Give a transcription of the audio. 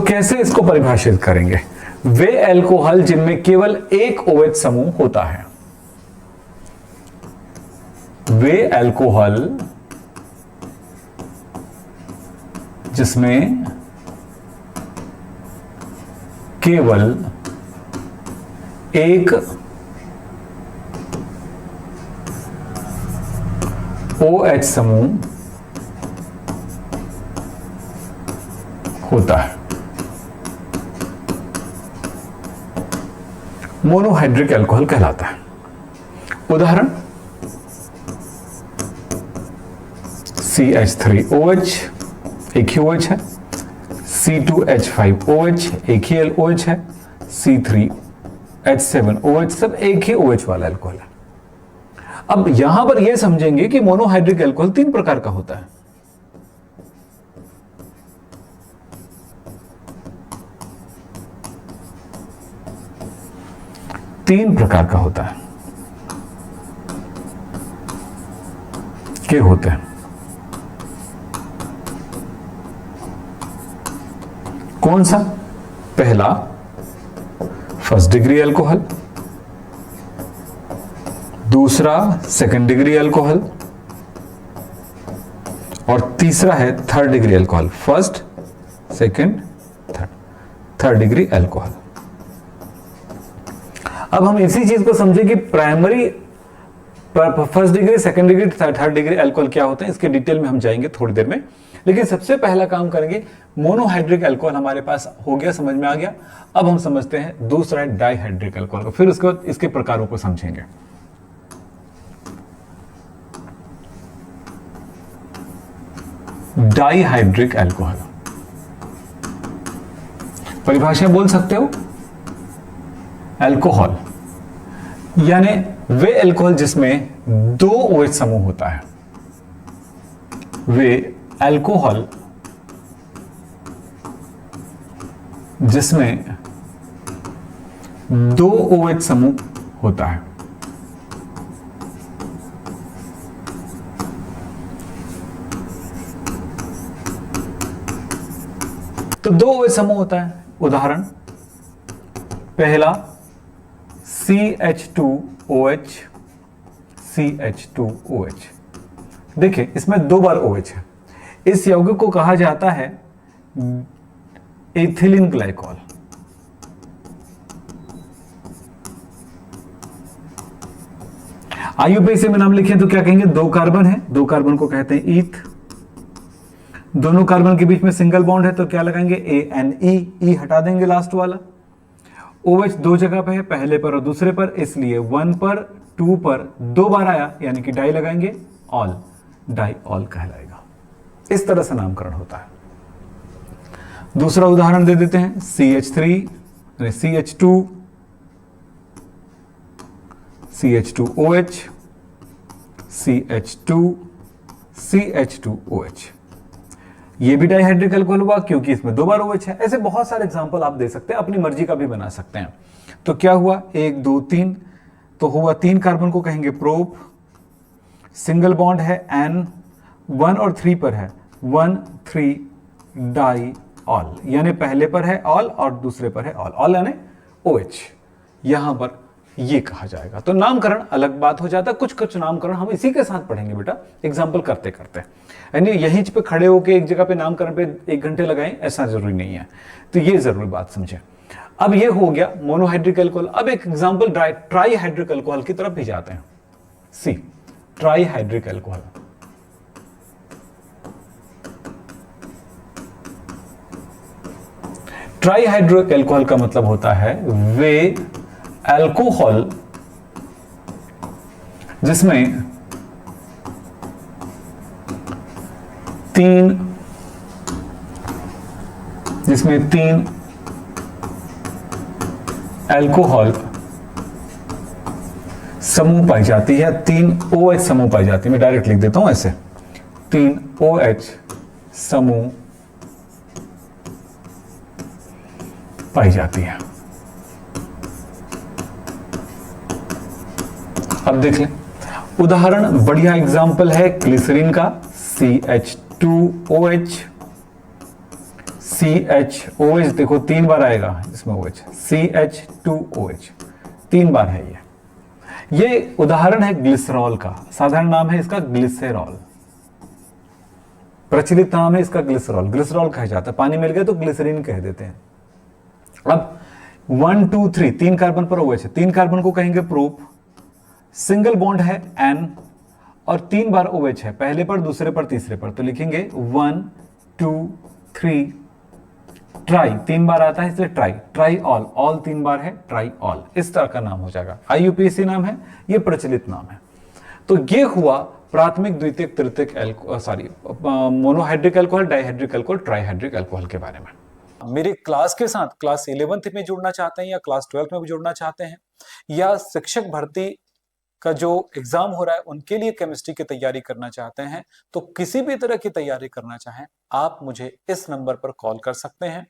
कैसे इसको परिभाषित करेंगे? वे एल्कोहल जिनमें केवल एक OH समूह होता है, वे एल्कोहल जिसमें केवल एक OH समूह होता है, मोनोहाइड्रिक एल्कोहल कहलाता है। उदाहरण CH3OH एक ही OH है, C2H5OH एक ही OH है, C3H7OH सब एक ही OH वाला एल्कोहल है। अब यहां पर यह समझेंगे कि मोनोहाइड्रिक एल्कोहल 3 प्रकार का होता है। तीन प्रकार का होता है। क्या होते हैं? कौन सा? पहला फर्स्ट डिग्री अल्कोहल, दूसरा सेकंड डिग्री अल्कोहल और तीसरा है third degree alcohol. First, second, third degree alcohol. अब हम इसी चीज को समझे कि primary, first degree, second degree, third degree alcohol क्या होते हैं, इसके डिटेल में हम जाएंगे थोड़ी देर में। लेकिन सबसे पहला काम करेंगे, मोनोहाइड्रिक अल्कोहल हमारे पास हो गया, समझ में आ गया। अब हम समझते हैं दूसरा डाइहाइड्रिक अल्कोहल को, फिर उसके बाद इसके प्रकारों को समझेंगे। डाइहाइड्रिक अल्कोहल परिभाषा बोल सकते हो? अल्कोहल यानी वे अल्कोहल जिसमें 2 OH समूह होता है, वे अल्कोहल जिसमें 2 OH समूह होता है। तो 2 OH समूह होता है। उदाहरण पहला CH2OH, CH2OH। देखिए इसमें 2 बार OH है। इस यौगिक को कहा जाता है एथिलीन ग्लाइकॉल। IUPAC में नाम लिखें तो क्या कहेंगे? 2 कार्बन है, 2 कार्बन को कहते हैं ईथ। दोनों कार्बन के बीच में सिंगल बॉन्ड है तो क्या लगाएंगे? ANE, E हटा देंगे लास्ट वाला। OH 2 जगह पे है, पहले पर और दूसरे पर, इसलिए 1 पर 2 पर 2 बार आया यानी कि डाई लगाएंगे, ऑल, डाई ऑल कहलाएगा। इस तरह से नामकरण होता है। दूसरा उदाहरण दे देते हैं, CH3, CH2, CH2OH, CH2, CH2OH। ये भी डाइहाइड्रिक अल्कोहल हुआ क्योंकि इसमें 2 बार OH है। ऐसे बहुत सारे एग्जांपल आप दे सकते हैं, अपनी मर्जी का भी बना सकते हैं। तो क्या हुआ? 1 2 3, तो हुआ 3 कार्बन को कहेंगे प्रोप, सिंगल बॉन्ड है N, 1 और 3 पर है 1 3 डाई ऑल, यानी पहले पर है ऑल और दूसरे पर है ऑल, ऑल यानी OH। यहां पर ये कहा जाएगा। तो नामकरण अलग बात हो जाता है। कुछ नामकरण हम इसी के साथ पढ़ेंगे बेटा, एग्जाम्पल करते करते। यानी यहीं पे खड़े होकर एक जगह पे नामकरण पे 1 घंटे लगाएं ऐसा जरूरी नहीं है। तो ये जरूरी बात समझे। अब ये हो गया मोनोहाइड्रिक अल्कोहल। अब एक एग्जाम्पल ट्राईहाइड्रिक अल्कोहल की तरफ भी जाते हैं। सी, ट्राईहाइड्रिक अल्कोहल। ट्राईहाइड्रिक अल्कोहल का मतलब होता है वे अल्कोहल जिसमें 3 अल्कोहल समूह पाई जाती है, 3 OH समूह पाई जाती है। मैं डायरेक्ट लिख देता हूं ऐसे, 3 OH समूह पाई जाती है। अब देख लें उदाहरण, बढ़िया एग्जाम्पल है ग्लिसरीन का, CH2OH, CHOH, देखो 3 बार आएगा इसमें OH, CH2OH 3 बार है ये उदाहरण है ग्लिसरॉल का, साधारण नाम है इसका ग्लिसरॉल, प्रचलित नाम है इसका ग्लिसरॉल, ग्लिसरॉल कहा जाता है, पानी मिल गया तो ग्लिसरीन कह देते हैं। अब 1 2 3 3 कार्बन पर OH है, 3 कार्बन को कहेंगे प्रोप, सिंगल बॉन्ड है N और 3 बार OH है, पहले पर, दूसरे पर, तीसरे पर, तो लिखेंगे 1 2 3 ट्राई, 3 बार आता है इसलिए ट्राई, ट्राई ऑल, ऑल 3 बार है, ट्राई ऑल, इस तरह का नाम हो जाएगा। IUPAC नाम है, ये प्रचलित नाम है। तो ये हुआ प्राथमिक, द्वितीयक, तृतीयक monohydric alcohol, dihydric alcohol, trihydric alcohol के बारे में। मेरे क्लास के साथ क्लास 11th में जुड़ना चाहते हैं या क्लास 12th में भी जुड़ना चाहते हैं, या शिक्षक भर्ती का जो एग्जाम हो रहा है उनके लिए केमिस्ट्री की तैयारी करना चाहते हैं, तो किसी भी तरह की तैयारी करना चाहें आप मुझे इस नंबर पर कॉल कर सकते हैं।